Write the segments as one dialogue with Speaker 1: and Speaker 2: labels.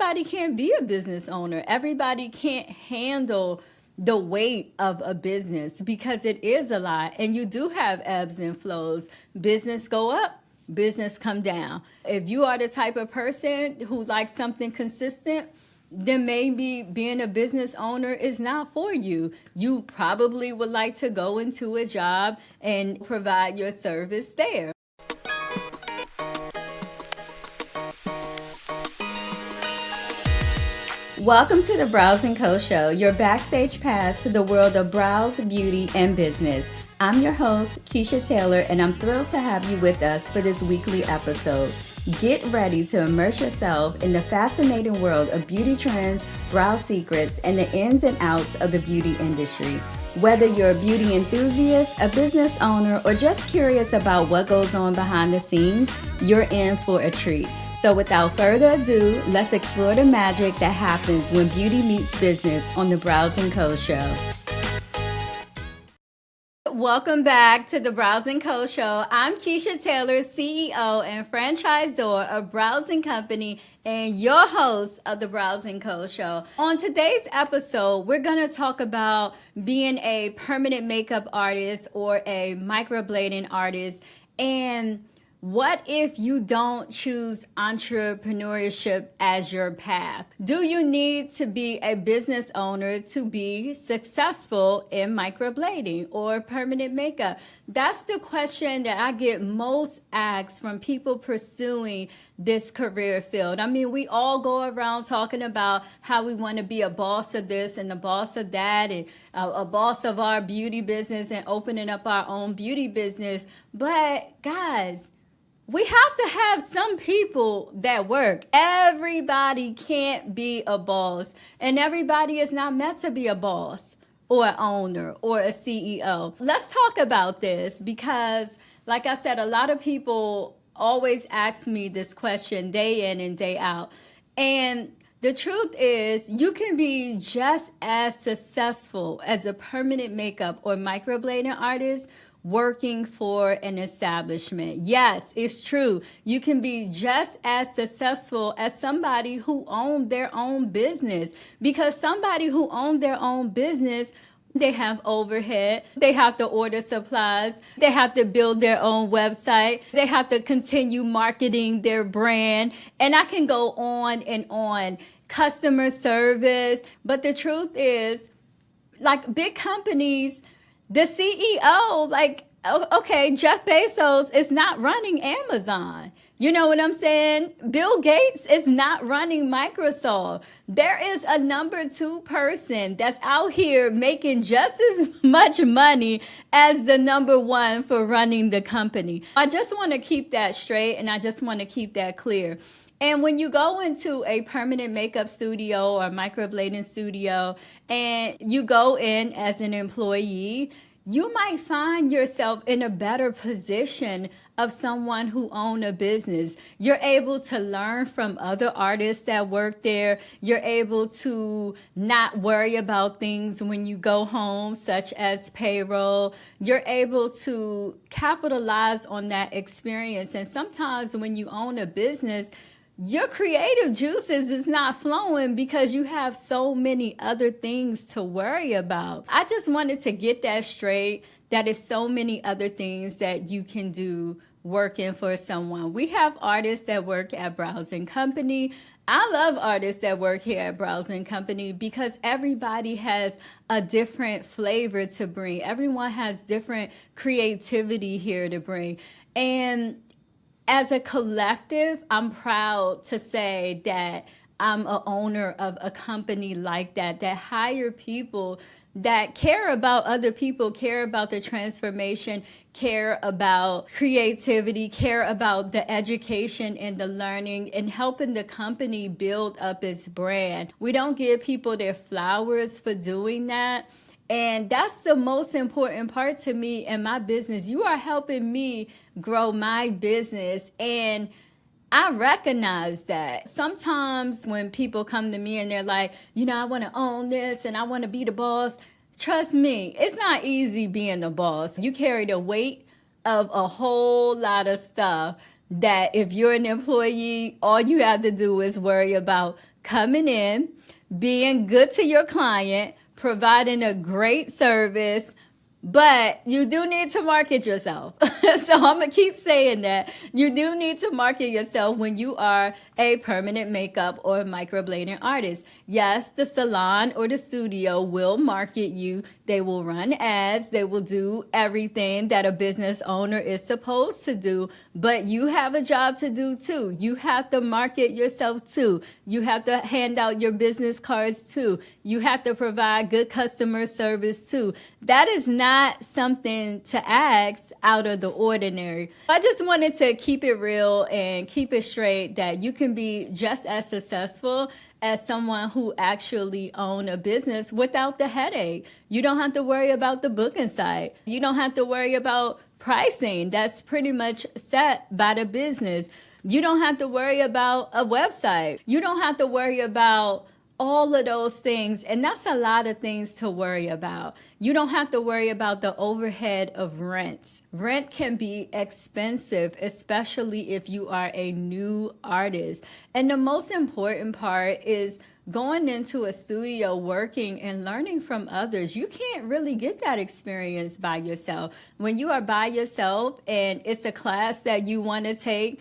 Speaker 1: everybody can't be a business owner. Everybody can't handle the weight of a business because it is a lot, and you do have ebbs and flows. Business go up, business come down. If you are the type of person who likes something consistent, then maybe being a business owner is not for you. You probably would like to go into a job and provide your service there. Welcome to the Brows & Co. Show, your backstage pass to the world of brows, beauty, and business. I'm your host, Kechia Taylor, and I'm thrilled to have you with us for this weekly episode. Get ready to immerse yourself in the fascinating world of beauty trends, brow secrets, and the ins and outs of the beauty industry. Whether you're a beauty enthusiast, a business owner, or just curious about what goes on behind the scenes, you're in for a treat. So without further ado, let's explore the magic that happens when beauty meets business on the Brows & Co. Show. Welcome back to the Brows & Co. Show. I'm Kechia Taylor, CEO and franchisor of Brows & Company and your host of the Brows & Co. Show. On today's episode, we're going to talk about being a permanent makeup artist or a microblading artist, and what if you don't choose entrepreneurship as your path? Do you need to be a business owner to be successful in microblading or permanent makeup? That's the question that I get most asked from people pursuing this career field. I mean, we all go around talking about how we want to be a boss of this and a boss of that, and a boss of our beauty business and opening up our own beauty business. But guys, we have to have some people that work. Everybody can't be a boss, and everybody is not meant to be a boss or an owner or a CEO. Let's talk about this because, like I said, a lot of people always ask me this question day in and day out. And the truth is, you can be just as successful as a permanent makeup or microblading artist working for an establishment. Yes, it's true. You can be just as successful as somebody who owned their own business, because somebody who owned their own business, they have overhead, they have to order supplies, they have to build their own website, they have to continue marketing their brand, and I can go on and on. Customer service. But the truth is, like big companies, the CEO, okay, Jeff Bezos is not running Amazon. You know what I'm saying? Bill Gates is not running Microsoft. There is a number 2 person that's out here making just as much money as the number 1 for running the company. I just want to keep that straight, and I just want to keep that clear. And when you go into a permanent makeup studio or microblading studio and you go in as an employee, you might find yourself in a better position of someone who owns a business. You're able to learn from other artists that work there. You're able to not worry about things when you go home, such as payroll. You're able to capitalize on that experience. And sometimes when you own a business, your creative juices is not flowing because you have so many other things to worry about. I just wanted to get that straight. That is so many other things that you can do working for someone. We have artists that work at Brows & Company. I love artists that work here at Brows & Company because everybody has a different flavor to bring. Everyone has different creativity here to bring. And as a collective, I'm proud to say that I'm an owner of a company like that hire people that care about other people, care about the transformation, care about creativity, care about the education and the learning, and helping the company build up its brand. We don't give people their flowers for doing that. And that's the most important part to me in my business. You are helping me grow my business, and I recognize that. Sometimes when people come to me and they're like, I want to own this and I want to be the boss, trust me, it's not easy being the boss. You carry the weight of a whole lot of stuff that if you're an employee, all you have to do is worry about coming in, being good to your client, providing a great service, but you do need to market yourself. So I'm going to keep saying that. You do need to market yourself when you are a permanent makeup or microblading artist. Yes, the salon or the studio will market you. They will run ads. They will do everything that a business owner is supposed to do. But you have a job to do too. You have to market yourself too. You have to hand out your business cards too. You have to provide good customer service too. That is not something to ask out of the ordinary. I just wanted to keep it real and keep it straight that you can be just as successful as someone who actually own a business without the headache. You don't have to worry about the booking site. You don't have to worry about pricing. That's pretty much set by the business. You don't have to worry about a website. You don't have to worry about all of those things. And that's a lot of things to worry about. You don't have to worry about the overhead of rent. Rent can be expensive, especially if you are a new artist. And the most important part is going into a studio, working and learning from others. You can't really get that experience by yourself. When you are by yourself and it's a class that you want to take,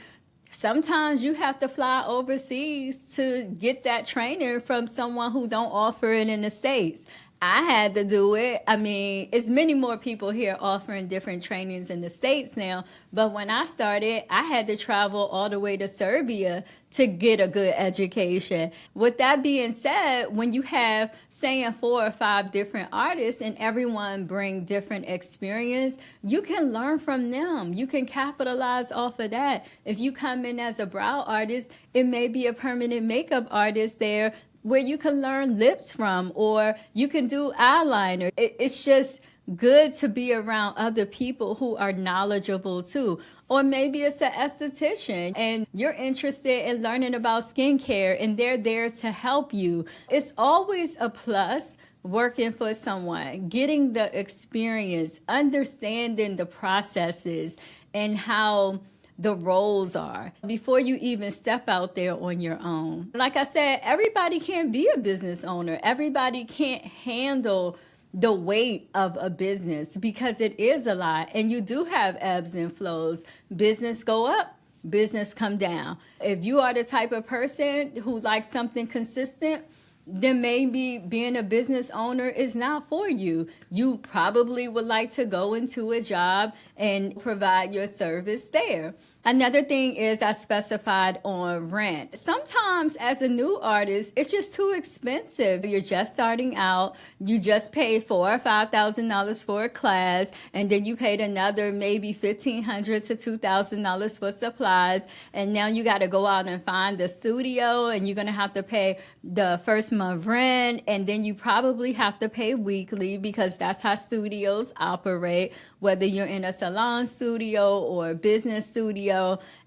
Speaker 1: sometimes you have to fly overseas to get that training from someone who don't offer it in the States. I had to do it. I mean, it's many more people here offering different trainings in the States now. But when I started, I had to travel all the way to Serbia to get a good education. With that being said, when you have, saying 4 or 5 different artists and everyone bring different experience, you can learn from them. You can capitalize off of that. If you come in as a brow artist, it may be a permanent makeup artist there where you can learn lips from, or you can do eyeliner. It's just good to be around other people who are knowledgeable too. Or maybe it's an esthetician and you're interested in learning about skincare and they're there to help you. It's always a plus working for someone, getting the experience, understanding the processes and how the roles are before you even step out there on your own. Like I said, everybody can't be a business owner. Everybody can't handle the weight of a business because it is a lot and you do have ebbs and flows. Business go up, business come down. If you are the type of person who likes something consistent, then maybe being a business owner is not for you. You probably would like to go into a job and provide your service there. Another thing is I specified on rent. Sometimes as a new artist, it's just too expensive. You're just starting out. You just paid $4,000 or $5,000 for a class, and then you paid another maybe $1,500 to $2,000 for supplies. And now you got to go out and find the studio, and you're going to have to pay the first month rent, and then you probably have to pay weekly because that's how studios operate, whether you're in a salon studio or a business studio.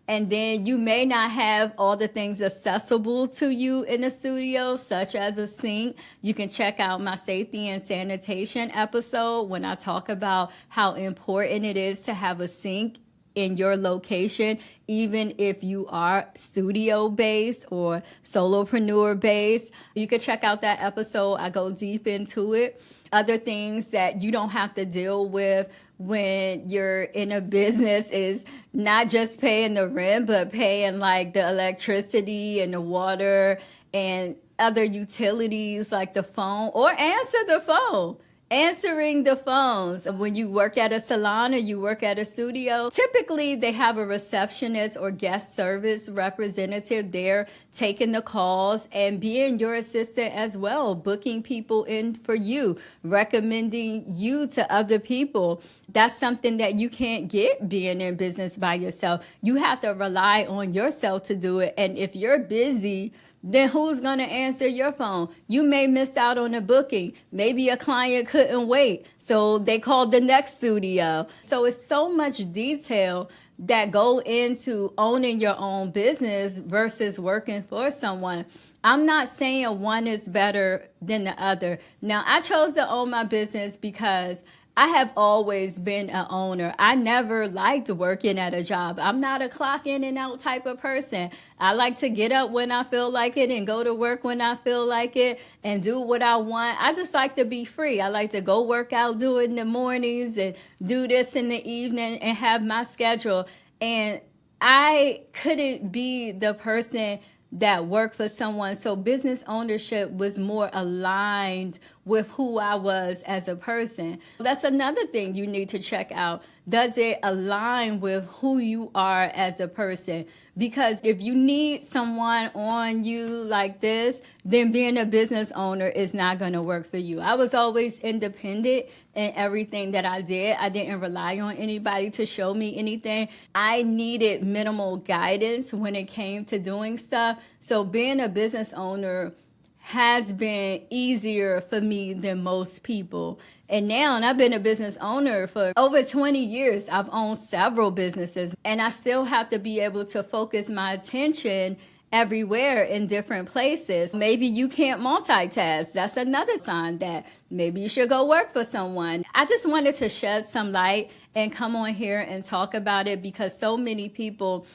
Speaker 1: And then you may not have all the things accessible to you in a studio, such as a sink. You can check out my safety and sanitation episode when I talk about how important it is to have a sink in your location, even if you are studio based or solopreneur based. You can check out that episode. I go deep into it. Other things that you don't have to deal with when you're in a business is not just paying the rent, but paying like the electricity and the water and other utilities like the phone, or answer the phone. Answering the phones. When you work at a salon or you work at a studio, typically they have a receptionist or guest service representative there taking the calls and being your assistant as well, booking people in for you, recommending you to other people. That's something that you can't get being in business by yourself. You have to rely on yourself to do it. And if you're busy, then who's going to answer your phone? You may miss out on a booking. Maybe a client couldn't wait, so they called the next studio. So it's so much detail that go into owning your own business versus working for someone. I'm not saying one is better than the other. Now, I chose to own my business because I have always been an owner. I never liked working at a job. I'm not a clock in and out type of person. I like to get up when I feel like it and go to work when I feel like it and do what I want. I just like to be free. I like to go work out, do it in the mornings and do this in the evening and have my schedule. And I couldn't be the person that worked for someone. So business ownership was more aligned with who I was as a person. That's another thing you need to check out. Does it align with who you are as a person? Because if you need someone on you like this, then being a business owner is not going to work for you. I was always independent in everything that I did. I didn't rely on anybody to show me anything. I needed minimal guidance when it came to doing stuff. So being a business owner has been easier for me than most people. And now, and I've been a business owner for over 20 years. I've owned several businesses, and I still have to be able to focus my attention everywhere in different places. Maybe you can't multitask. That's another sign that maybe you should go work for someone. I just wanted to shed some light and come on here and talk about it because so many people,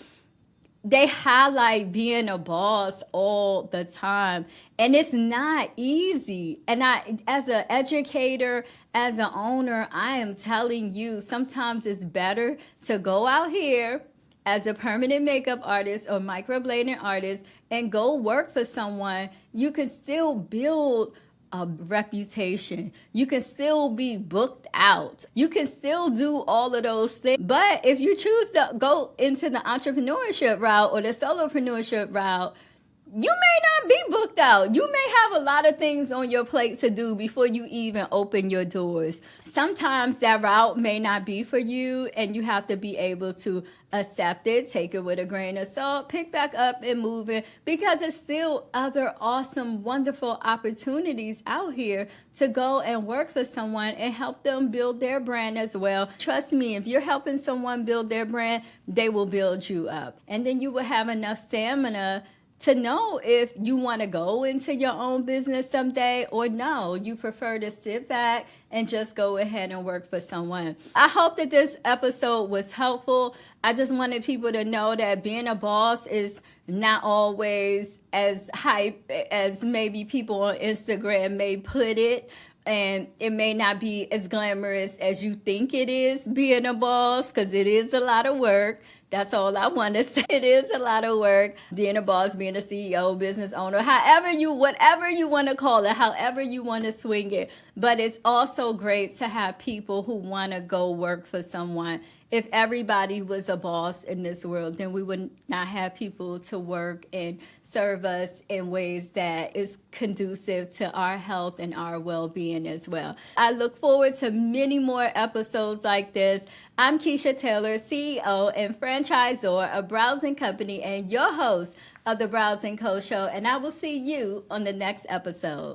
Speaker 1: they highlight being a boss all the time, and it's not easy. And I, as an educator, as an owner, I am telling you, sometimes it's better to go out here as a permanent makeup artist or microblading artist and go work for someone. You can still build a reputation. You can still be booked out. You can still do all of those things. But if you choose to go into the entrepreneurship route or the solopreneurship route, you may not be booked out. You may have a lot of things on your plate to do before you even open your doors. Sometimes that route may not be for you, and you have to be able to accept it, take it with a grain of salt, pick back up and move it, because it's still other awesome, wonderful opportunities out here to go and work for someone and help them build their brand as well. Trust me, if you're helping someone build their brand, they will build you up. And then you will have enough stamina to know if you want to go into your own business someday or no, you prefer to sit back and just go ahead and work for someone. I hope that this episode was helpful. I just wanted people to know that being a boss is not always as hype as maybe people on Instagram may put it. And it may not be as glamorous as you think it is being a boss, because it is a lot of work. That's all I want to say. It is a lot of work being a boss, being a CEO, business owner, whatever you want to call it, however you want to swing it. But it's also great to have people who want to go work for someone. If everybody was a boss in this world, then we would not have people to work and serve us in ways that is conducive to our health and our well-being as well. I look forward to many more episodes like this. I'm Kechia Taylor, CEO and franchisor of Browsing Company and your host of the Browsing Co. Show, and I will see you on the next episode.